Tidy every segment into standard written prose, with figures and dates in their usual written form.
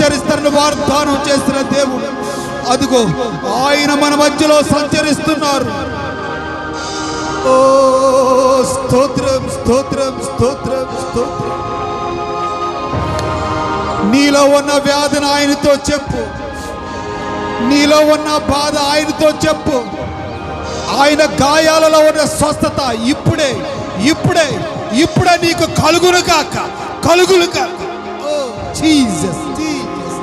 సంచరిస్తారని వాగ్దానం చేసిన దేవుడు అదిగో ఆయన మన మధ్యలో సంచరిస్తున్నారు. ఓ స్తోత్రం స్తోత్రం స్తోత్రం స్తోత్రం. నీలో ఉన్న వ్యాధిని ఆయనతో చెప్పు, నీలో ఉన్న బాధ ఆయనతో చెప్పు. ఆయన గాయాలలో ఉన్న స్వస్థత ఇప్పుడే ఇప్పుడే ఇప్పుడే నీకు కలుగును కాక, కలుగును కాక. ఓ జీసస్ జీసస్.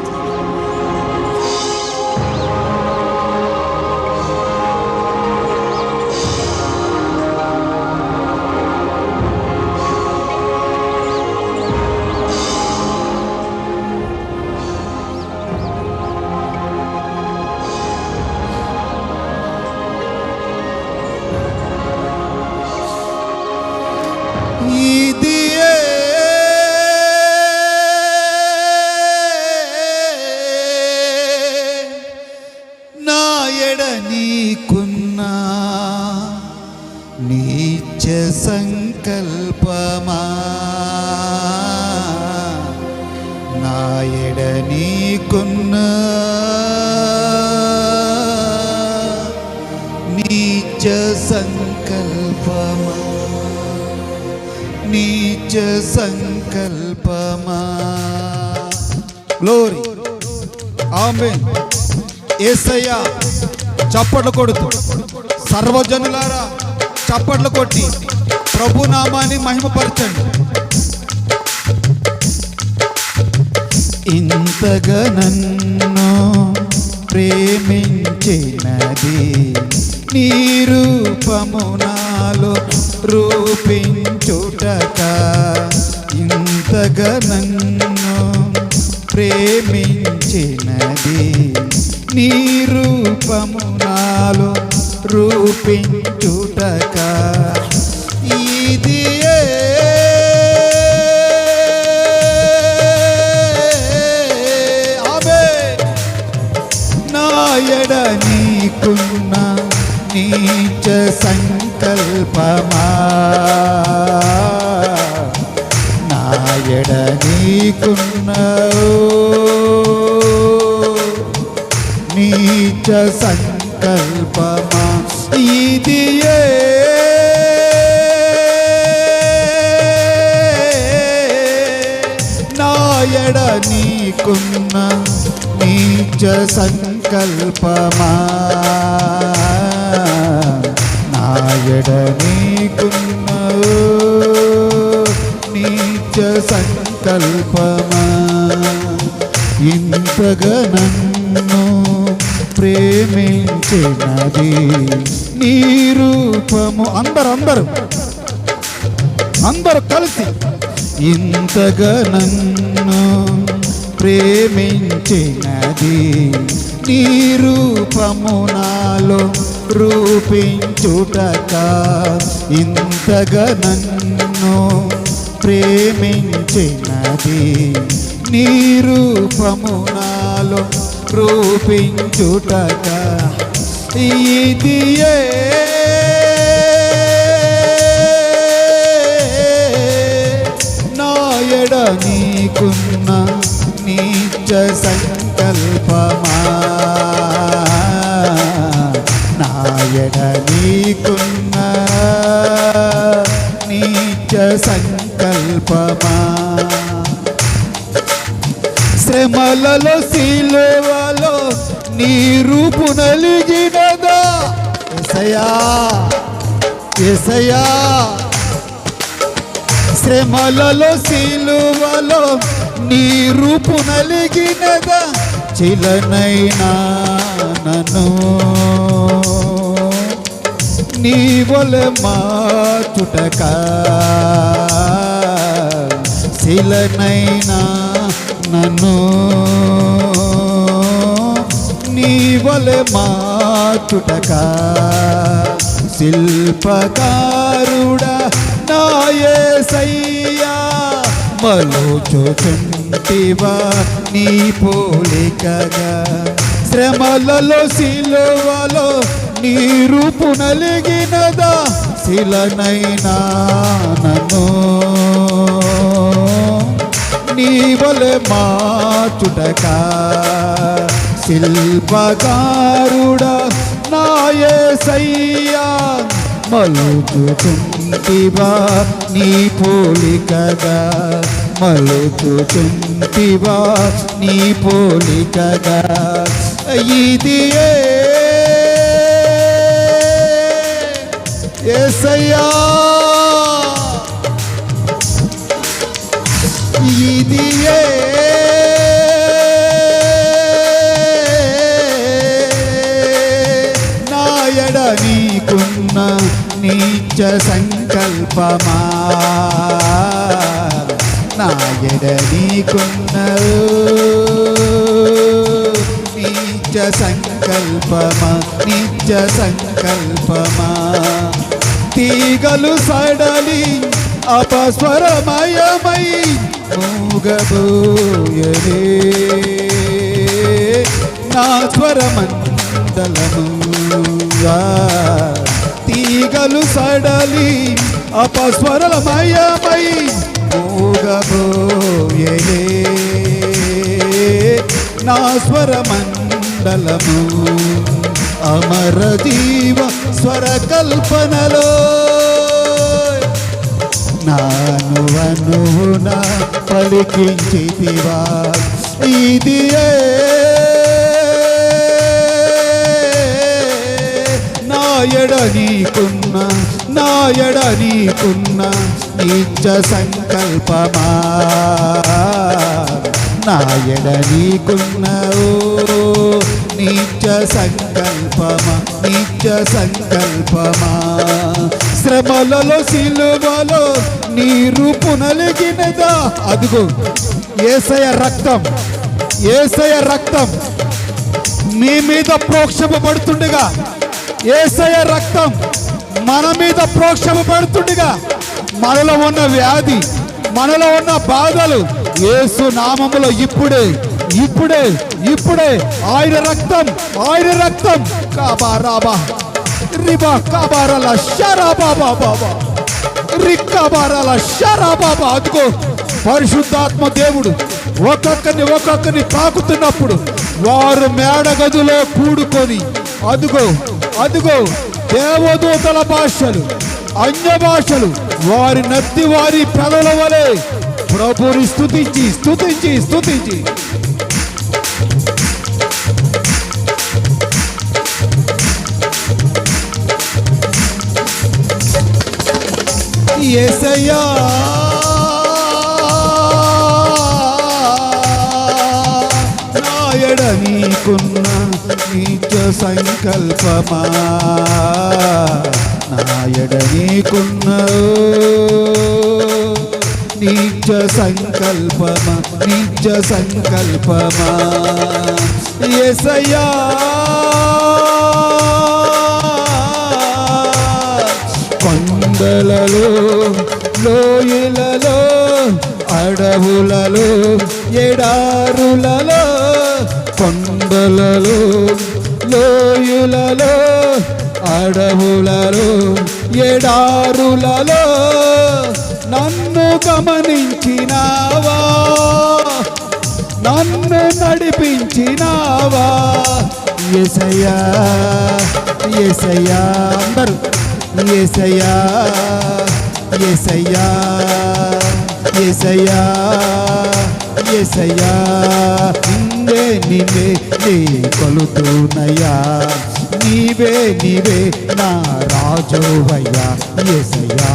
నీకున్నా నీచ సంకల్పమా, నాయడ నీకున్నా నీచ సంకల్పమా, నీచ సంకల్పమా. గ్లోరీ, ఆమేన్. యేసయ్యా చప్పట్లు కొడుతూ సర్వజనులారా చప్పట్లు కొట్టి ప్రభు నామాన్ని మహిమపరచండి. ఇంతగా నన్ను ప్రేమించినది నీ రూపము నాలో రూపించుటక. ఇంతగా నన్ను ప్రేమించినది నీ రూపము నాలో రూపించుటక. ఇది ఆమేన్. నాయడ నీకున్న నీచ సంకల్పమా, నాయడ నీకున్న నీచ సంకల్పమా. ఇది నాయడ నీకున్న నీచ సంకల్పమా, నాయడ నీకున్న నీచ సంకల్పమా. ఇంతగా నన్ను ప్రేమించినది నీ రూపము. అందరూ కలిసి ఇంతగా నన్ను ప్రేమించినది నీ రూపము నాలో రూపించుటక. ఇంతగా నన్ను ప్రేమించినది నీ రూపము నాలో రూపించుటక. ఇది నాయడ నీకున్న నీచ సంకల్పమా, నాయడ నీకున్న నీచ సంకల్పమా. శ్రమలలో సిలువలో నీ రూపు నలిగినదా యేసయ్యా, యేసయ్యా. శ్రమలలో సిలువలో నీ రూపు నలిగినదా, చిలనైనా నన్ను నీ వలె మార్చుటక. శిలనైనా నన్ను నీ వలె మార్చుటక. శిల్పకారుడా నా యేసయ్యా, మలుచుచుంటివా నీ పోలికగా. శ్రమలలో సిలువలో నీ రూపు నలిగినదా, శిలనైనా నన్ను నీ వలె మార్చుటకా శిల్పకారుడా నా యేసయ్యా మలుచుచుంటివా నీ పోలికగా మలుచుచుంటివా నీ పోలికగా ఇది యేసయ్యా ఇది నాయడ నీకున్న నీచ సంకల్పమా నాయడ నీకున్న నీచ సంకల్పమా నీచ సంకల్పమా తీగలు సడలి అపస్వరమయమై మూగబోయరే నా స్వరమండలము తీగలు సడలి అపస్వరమయమై మూగబోయరే నా స్వరమండలము అమర జీవ స్వర కల్పనలో నాను అనువున పలికించితివా ఇది నాయడ నీకున్న నిత్య సంకల్పమా నాయడ నీకున్న నిత్య సంకల్పమా శ్రమలలో సిలువలో నీ రూపు నలిగినదా అదిగో యేసయ్య రక్తం మీ మీద ప్రోక్షింపబడుతుండగా యేసయ్య రక్తం మన మీద ప్రోక్షింపబడుతుండగా మనలో ఉన్న వ్యాధి మనలో ఉన్న బాధలు యేసు నామములో ఇప్పుడే ఆయన రక్తం కాబారాబా రిబా కాబారాల షరాబాబా బాబా రిక్కాబారాల షరాబాబా అదుగో పరిశుద్ధాత్మ దేవుడు ఒక్కొక్కరిని తాకుతున్నప్పుడు వారు మేడగదిలో కూడుకొని అదుగో దేవదూతల భాషలు అన్య భాషలు వారి నత్తి వారి పెదల వలె ప్రభుని స్తుతించి యేసయ్యా నాయడ నీకున్న నీచ సంకల్పమా నాయడ నీకున్న నీచ సంకల్పమా యేసయ్యా కొండలలో లోయలలో అడవులలో ఎడారులలో కొండలలో లోయలలో అడవులలో ఎడారులలో నన్ను గమనించినావా నన్ను నడిపించినావా యేసయ్యా అందరూ యేసయ్యా నిన్నే కొలుతున్నయ్యా నీవే నా రాజువయ్యా యేసయ్యా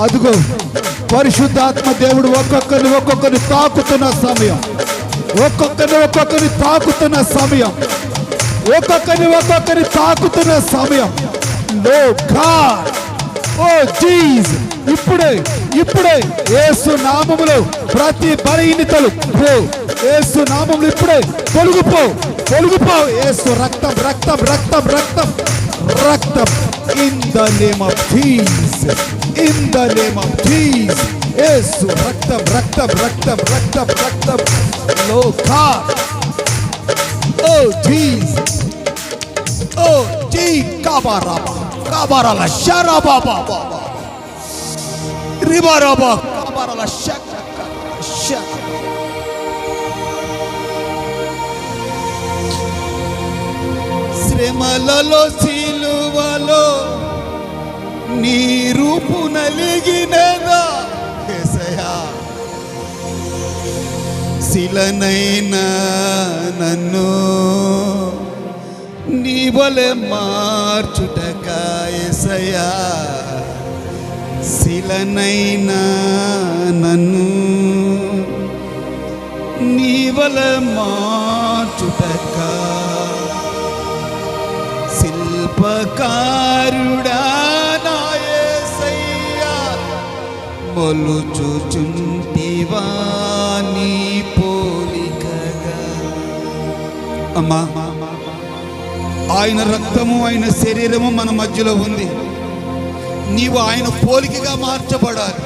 అదుగో పరిశుద్ధాత్మ దేవుడు ఒక్కొక్కరిని తాకుతున్న సమయం ఒక్కొక్కరిని తాకుతున్న సమయం లో గాడ్ ఓ జీసస్, ఇప్పుడే ఇప్పుడే యేసు నామములో ప్రతి బలహీనతలు పో, యేసు నామములో ఇప్పుడే తొలగిపో తొలగిపో. యేసు రక్తం రక్తం రక్తం రక్తం రక్తం. In the name of Jesus, in the name of Jesus. Yesu రక్తం రక్తం రక్తం రక్తం రక్తం. లోకా ఓ జీసస్, ఓ జీ కాబారాబా కాబారాల షరాబాబా రిబారాబా కాబారాల షక్ షక్. శ్రమలలో సిలువలో నీ రూపు నలిగినదా యేసయ్యా, శిలనైనా నన్ను నీ వలె మార్చుటక యేసయ్యా, శిలనైనా నన్ను నీ వలె మార్చుటక. శిల్పకారుడా నా యేసయ్యా, మొలుచుచుంటివా నీ పోలికగా. అమ్మా, ఆయన రక్తము ఆయన శరీరము మన మధ్యలో ఉంది. నీవు ఆయన పోలికగా మార్చబడాలి.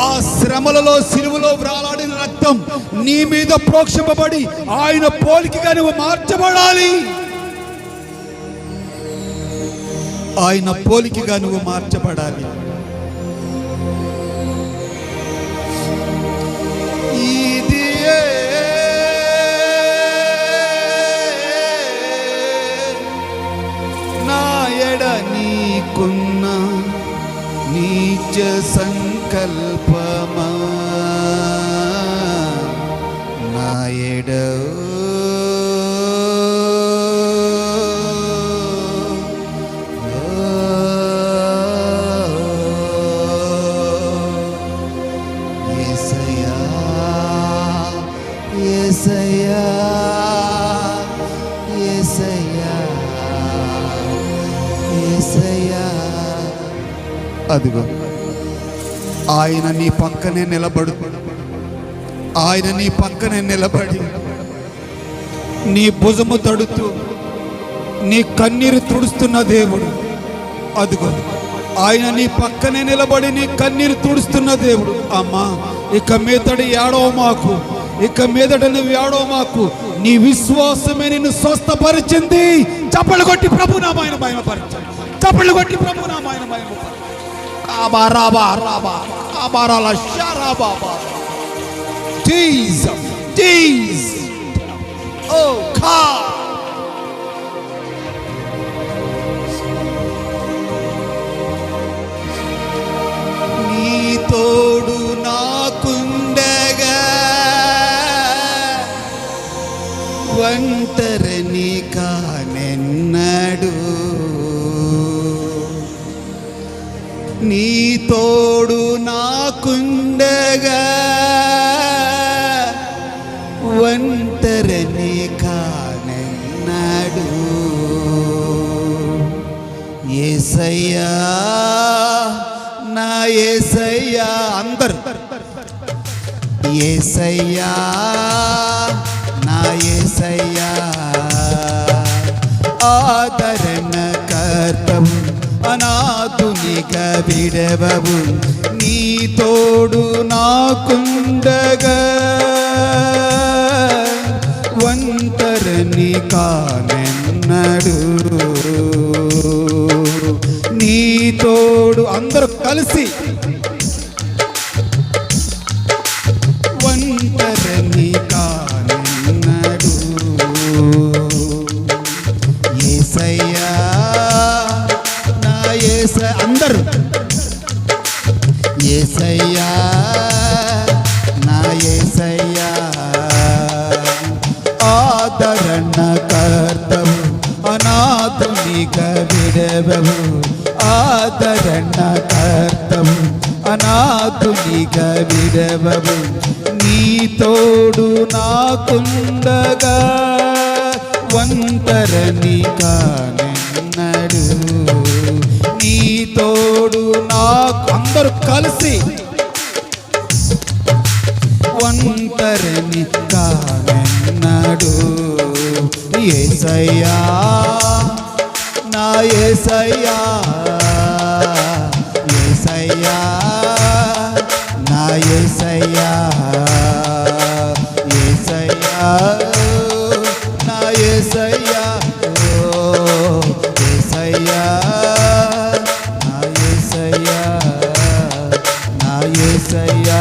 ఆ శ్రమలలో సిలువలో వ్రాలాడిన రక్తం నీ మీద ప్రోక్షింపబడి ఆయన పోలికగా నువ్వు మార్చబడాలి. ఆయన పోలికగా నువ్వు మార్చబడాలి. ఇది నా ఎడ నీకున్న నీచ సంకల్పమా, నా ఎడ అదిగో ఆయన నీ పక్కనే నిలబడు. ఆయన నీ పక్కనే నిలబడి నీ భుజము తడుతూ నీ కన్నీరు తుడుస్తున్న దేవుడు. అదిగో ఆయన నీ పక్కనే నిలబడి నీ కన్నీరు తుడుస్తున్న దేవుడు. అమ్మా, ఇక మీదటి ఏడవ మాకు, ఇక మీదట నువ్వు ఏడవ మాకు. నీ విశ్వాసమే నిన్ను స్వస్థపరిచింది. చప్పళ్ళు కొట్టి ప్రభు నామాయన మహిమపరచండి. చప్పళ్ళు కొట్టి ప్రభు నామాయన మహిమపరచండి. Jesus, Jesus, oh God. నీ తోడు నాకుండగా ఒంటరిని కానెన్నడు, నీ తోడు నాకుండగా ఒంటరిని కానెన్నడు. యేసయ్యా నా యేసయ్యా, అందరు యేసయ్యా నా యేసయ్యా, ఆదరణ కర్తవు అనాథునిక విడవవు, నీ తోడు నాకుండగా ఒంటరిని కానెన్నడు. నీ తోడు అందరూ కలిసి ఒంటరిని కానెన్నడు. యేసయ్యా నా యేసయ్యా, అందరూ యేసయ్యా నా యేసయ్యా, ఆదరణ కర్తవు అనాథునిక విడవవు, ఆదరణ కర్తవు అనాథునిక విడవవు, నీ తోడు నాకుండగా ఒంటరిని కానెన్నడు. నీ తోడు నాకు అందరూ కలిసి ఒంటరిని కానన్నాడు. యేసయ్యా నా యేసయ్యా, యేసయ్యా నా యేసయ్యా, యేసయ్యా నా యేసయ్యా, యేసయ్యా నా యేసయ్యా, నా యేసయ్యా,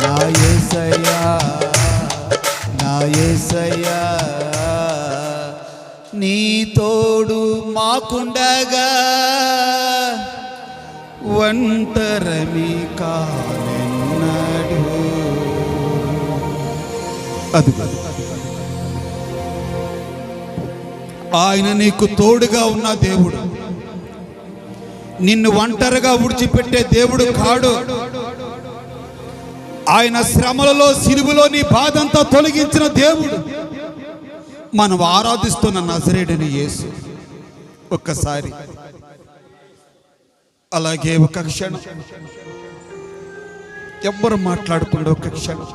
నా యేసయ్యా, నా యేసయ్యా. నీ తోడు మాకుండగా ఒంటరిమి కానన్నాడు. అది ఆయన నీకు తోడుగా ఉన్న దేవుడు, నిన్ను ఒంటరిగా విడిచిపెట్టే దేవుడు కాడు. ఆయన శ్రమలలో సిలువలో నీ బాధంతా తొలగించిన దేవుడు, మనం ఆరాధిస్తున్న నజరేయుడైన యేసు. ఒక్కసారి అలాగే ఒక క్షణం ఎవ్వరు మాట్లాడకుండా ఒక క్షణం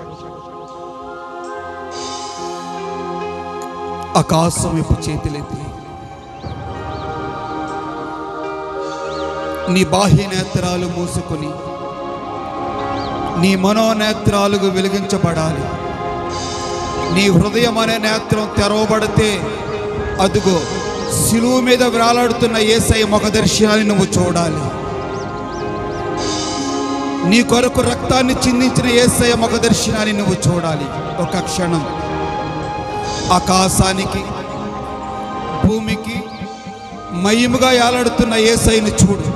ఆకాశం వైపు చేతులెత్తి నీ బాహ్య నేత్రాలు మూసుకొని నీ మనోనేత్రాలకు వెలిగించబడాలి. నీ హృదయం అనే నేత్రం తెరవబడితే అదుగో శిలువ మీద వేలాడుతున్న యేసయ్య ముఖ దర్శనాన్ని నువ్వు చూడాలి. నీ కొరకు రక్తాన్ని చిందించిన యేసయ్య ముఖ దర్శనాన్ని నువ్వు చూడాలి. ఒక క్షణం ఆకాశానికి భూమికి మహిమగా వేలాడుతున్న యేసయ్యని చూడు.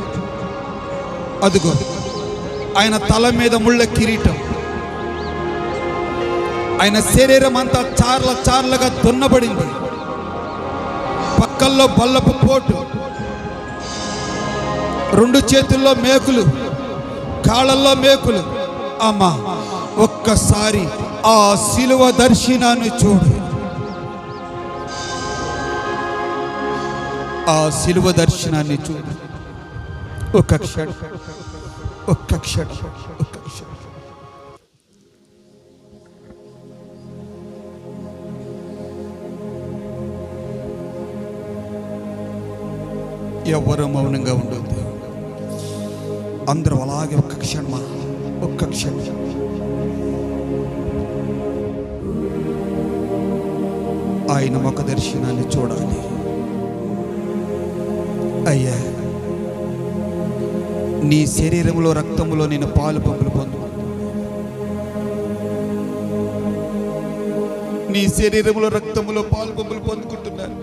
అదుగో ఆయన తల మీద ముళ్ళ కిరీటం, ఆయన శరీరం అంతా చార్ల చార్లగా దున్నబడింది, పక్కల్లో బల్లపు పోటు, రెండు చేతుల్లో మేకులు, కాళ్ళల్లో మేకులు. అమ్మా ఒక్కసారి ఆ శిలువ దర్శనాన్ని చూడు, ఆ శిలువ దర్శనాన్ని చూడు. ఒక్క క్షణం, ఒక్క క్షణం, ఒక్క క్షణం. ఎవరు మౌనంగా ఉండొద్దు, అందరూ అలాగే ఒక్క క్షణమా, ఒక్క క్షణం. ఆయన ముఖ దర్శనాన్ని చూడాలి. అయ్యా నీ శరీరంలో రక్తంలో నేను పాలు పంపులు నీ శరీరంలో రక్తంలో పాలు పంపులు పొందుకుంటున్నాను.